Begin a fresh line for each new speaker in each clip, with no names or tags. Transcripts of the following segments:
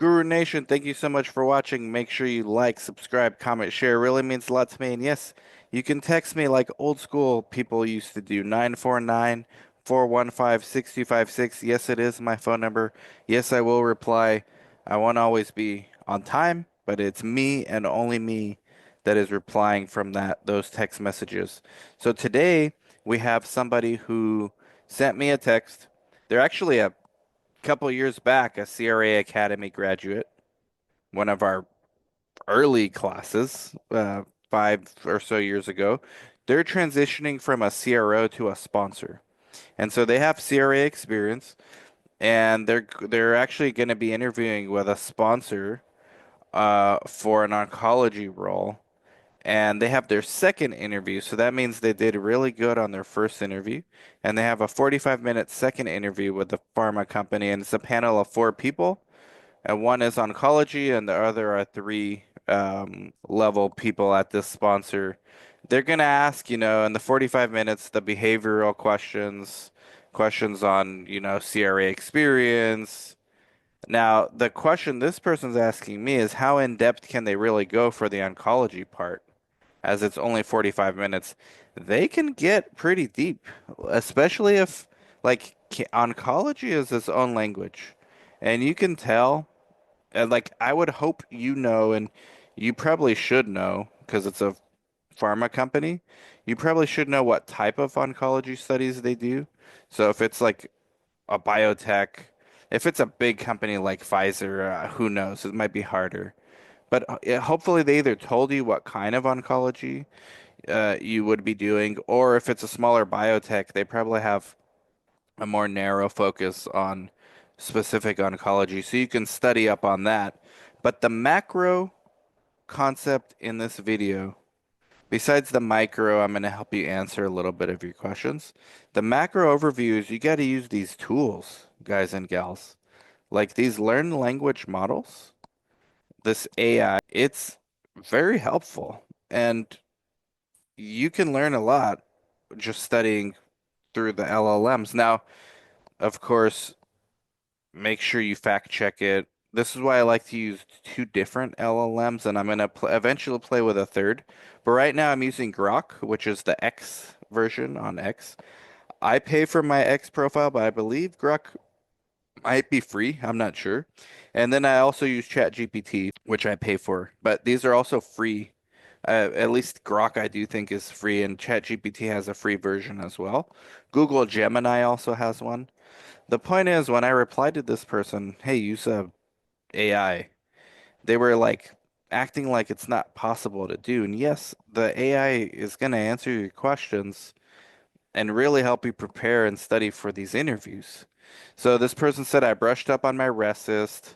Guru Nation, thank you so much for watching. Make sure you like, subscribe, comment, share. It really means a lot to me. And yes, you can text me like old school people used to do 949-415-6256. Yes, it is my phone number. Yes, I will reply. I won't always be on time, but it's me and only me that is replying from those text messages. So today we have somebody who sent me a text. They're actually a couple years back a CRA Academy graduate, one of our early classes, 5 or so years ago. They're transitioning from a CRO to a sponsor. And so they have CRA experience and they're actually going to be interviewing with a sponsor for an oncology role. And they have their second interview, so that means they did really good on their first interview. And they have a 45-minute second interview with the pharma company, and it's a panel of four people and one is oncology, and the other are three level people at this sponsor. They're gonna ask, in the 45 minutes, the behavioral questions, questions on, CRA experience. Now, the question this person's asking me is how in depth can they really go for the oncology part, as it's only 45 minutes. They can get pretty deep, especially if, like, oncology is its own language. And you can tell like I would hope and you probably should know because it's a pharma company. You probably should know what type of oncology studies they do. So if it's like a biotech, if it's a big company like Pfizer, who knows? It might be harder. But hopefully they either told you what kind of oncology you would be doing, or if it's a smaller biotech, they probably have a more narrow focus on specific oncology, so you can study up on that. But the macro concept in this video, besides the micro, I'm going to help you answer a little bit of your questions. The macro overview is you got to use these tools, guys and gals, like these learned language models, this AI. It's very helpful, and you can learn a lot just studying through the LLMs. Now, of course, make sure you fact check it. This is why I like to use two different LLMs, and I'm gonna eventually play with a third. But right now I'm using Grok, which is the X version on X. I pay for my X profile, but I believe Grok might be free. I'm not sure. And then I also use ChatGPT, which I pay for. But these are also free. At least Grok I do think is free, and ChatGPT has a free version as well. Google Gemini also has one. The point is, when I replied to this person, hey, use a AI, they were like acting like it's not possible to do. And yes, the AI is going to answer your questions and really help you prepare and study for these interviews. So this person said, I brushed up on my RECIST,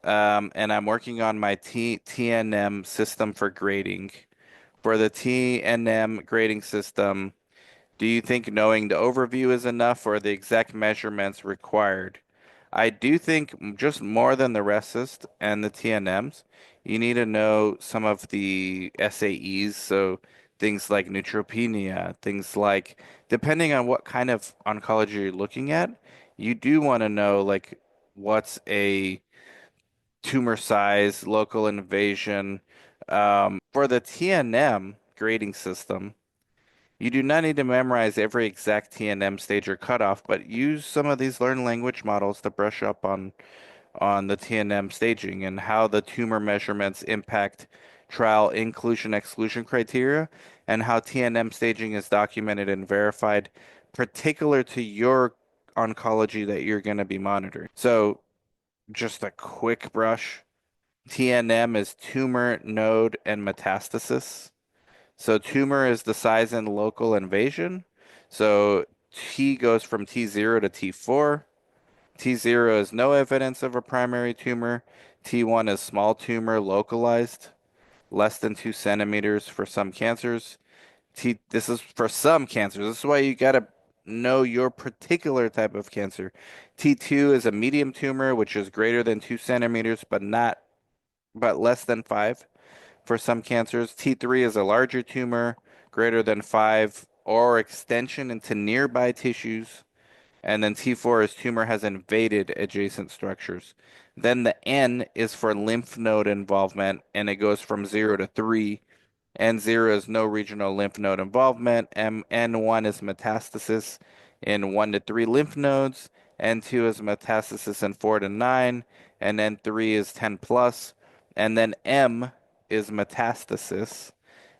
and I'm working on my TNM system for grading. For the TNM grading system, do you think knowing the overview is enough or the exact measurements required? I do think just more than the RECIST and the TNMs, you need to know some of the SAEs, so things like neutropenia, things like, depending on what kind of oncology you're looking at, you do want to know like what's a tumor size, local invasion. For the TNM grading system, you do not need to memorize every exact TNM stage or cutoff, but use some of these learned language models to brush up on the TNM staging and how the tumor measurements impact trial inclusion exclusion criteria and how TNM staging is documented and verified particular to your oncology that you're going to be monitoring. So, just a quick brush. TNM is tumor node and metastasis. So tumor is the size and local invasion. So T goes from T0 to T4. T0 is no evidence of a primary tumor. T1 is small tumor localized, less than 2 centimeters for some cancers. This is for some cancers. This is why you gotta know your particular type of cancer. T2 is a medium tumor, which is greater than 2 centimeters, but less than five. For some cancers, T3 is a larger tumor, greater than 5, or extension into nearby tissues. And then T4 is tumor has invaded adjacent structures. Then the N is for lymph node involvement, and it goes from 0 to 3. N0 is no regional lymph node involvement. N1 is metastasis in 1 to 3 lymph nodes. N2 is metastasis in 4 to 9. And N3 is 10 plus. And then M is metastasis.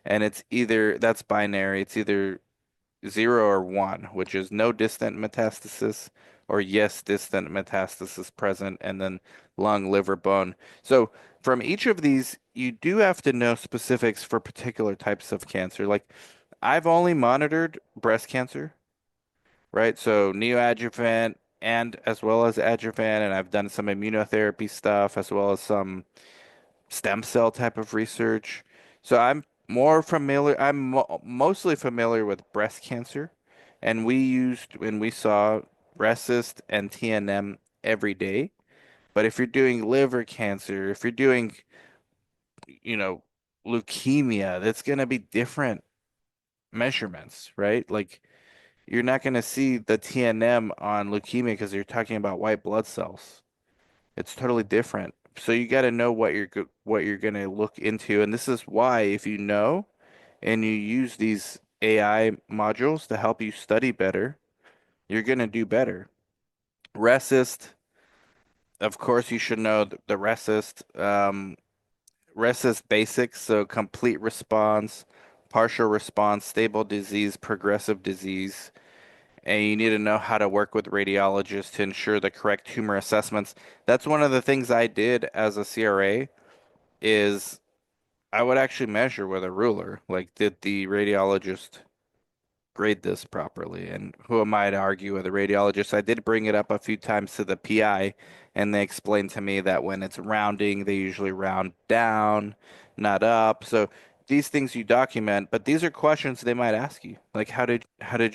And it's either, that's binary, it's either 0 or 1, which is no distant metastasis or yes, distant metastasis present, and then lung, liver, bone. So from each of these, you do have to know specifics for particular types of cancer. Like I've only monitored breast cancer, right? So neoadjuvant and as well as adjuvant, and I've done some immunotherapy stuff as well as some stem cell type of research. So I'm more familiar, I'm mo mostly familiar with breast cancer, and we used when we saw RECIST and TNM every day. But if you're doing liver cancer, if you're doing, you know, leukemia, that's going to be different measurements, right? Like you're not going to see the TNM on leukemia because you're talking about white blood cells. It's totally different. So you got to know what you're going to look into, and this is why if you know and you use these AI modules to help you study better, you're going to do better. RECIST, of course, you should know the RECIST. RECIST basics, so complete response, partial response, stable disease, progressive disease. And you need to know how to work with radiologists to ensure the correct tumor assessments. That's one of the things I did as a CRA is I would actually measure with a ruler. Like, did the radiologist grade this properly? And who am I to argue with a radiologist? I did bring it up a few times to the PI, and they explained to me that when it's rounding, they usually round down, not up. So these things you document, but these are questions they might ask you. Like, how did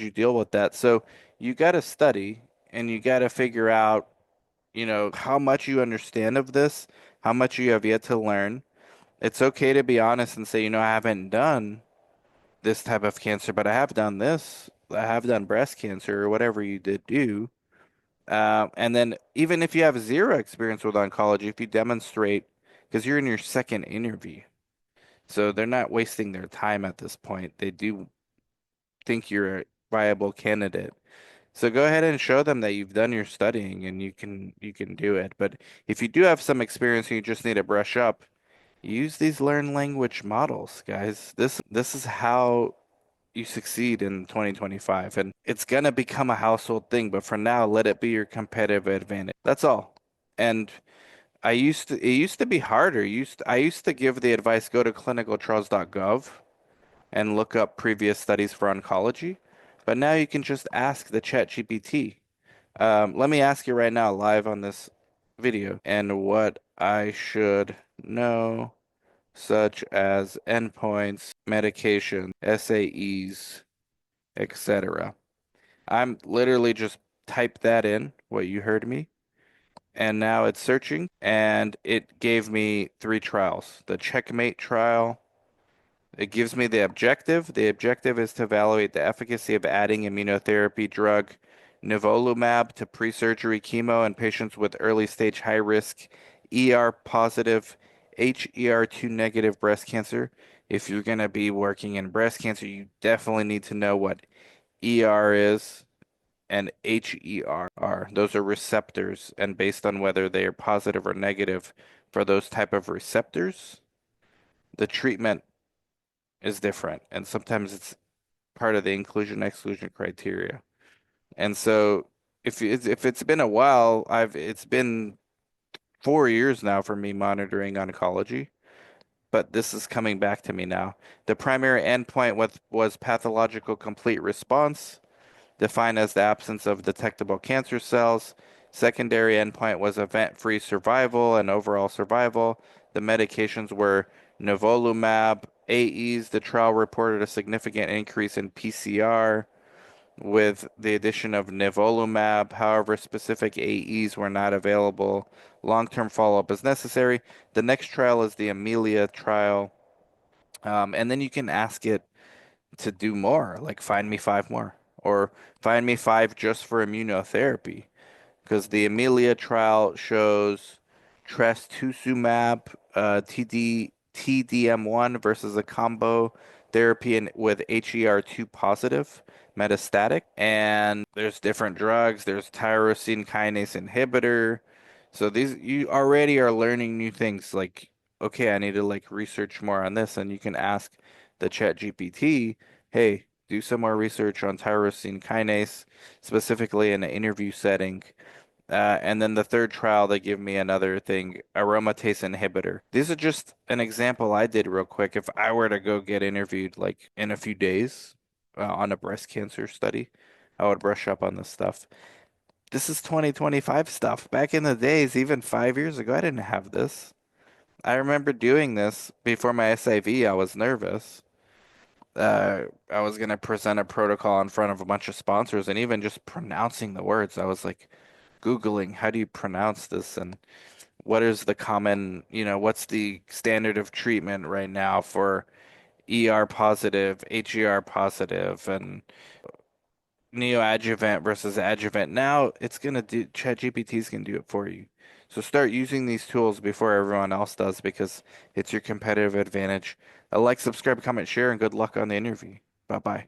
you deal with that? So you got to study and you got to figure out, how much you understand of this, how much you have yet to learn. It's okay to be honest and say, I haven't done this type of cancer, but I have done this. I have done breast cancer or whatever you did do. And then even if you have zero experience with oncology, if you demonstrate, because you're in your second interview, so they're not wasting their time at this point. They do think you're a viable candidate. So go ahead and show them that you've done your studying and you can do it. But if you do have some experience and you just need to brush up, use these learn language models, guys. This is how you succeed in 2025, and it's gonna become a household thing, but for now, let it be your competitive advantage. That's all. And it used to be harder. I used to give the advice, go to clinicaltrials.gov and look up previous studies for oncology, but now you can just ask the chat GPT. Let me ask you right now, live on this video, and what I should know, such as endpoints, medication, SAEs, etc. I'm literally just typed that in, what you heard me, and now it's searching, and it gave me three trials. The Checkmate trial, it gives me the objective. The objective is to evaluate the efficacy of adding immunotherapy drug nivolumab to pre-surgery chemo in patients with early stage high risk ER positive HER2 negative breast cancer. If you're going to be working in breast cancer, you definitely need to know what ER is and HER are. Those are receptors, and based on whether they are positive or negative for those type of receptors, the treatment is different, and sometimes it's part of the inclusion exclusion criteria. And so if it's been a while, it's been 4 years now for me monitoring oncology, but this is coming back to me now. The primary endpoint was pathological complete response, defined as the absence of detectable cancer cells. Secondary endpoint was event-free survival and overall survival. The medications were nivolumab, AEs. The trial reported a significant increase in PCR with the addition of nivolumab. However, specific AEs were not available. Long-term follow-up is necessary. The next trial is the Amelia trial. And then you can ask it to do more, like find me five more or find me five just for immunotherapy. Because the Amelia trial shows trastuzumab, TDM1 versus a combo therapy with HER2 positive metastatic. And there's different drugs. There's tyrosine kinase inhibitor. So these you already are learning new things. Like, okay, I need to like research more on this, and you can ask the Chat GPT, hey, do some more research on tyrosine kinase, specifically in an interview setting. And then the third trial, they give me another thing, aromatase inhibitor. These are just an example I did real quick. If I were to go get interviewed like in a few days on a breast cancer study, I would brush up on this stuff. This is 2025 stuff. Back in the days, even 5 years ago, I didn't have this. I remember doing this before my SIV. I was nervous. I was gonna present a protocol in front of a bunch of sponsors, and even just pronouncing the words, I was like Googling, how do you pronounce this? And what is the common, what's the standard of treatment right now for ER positive, HER positive, and neoadjuvant versus adjuvant? Now it's gonna do, ChatGPT is gonna do it for you. So start using these tools before everyone else does because it's your competitive advantage. Like, subscribe, comment, share, and good luck on the interview. Bye bye.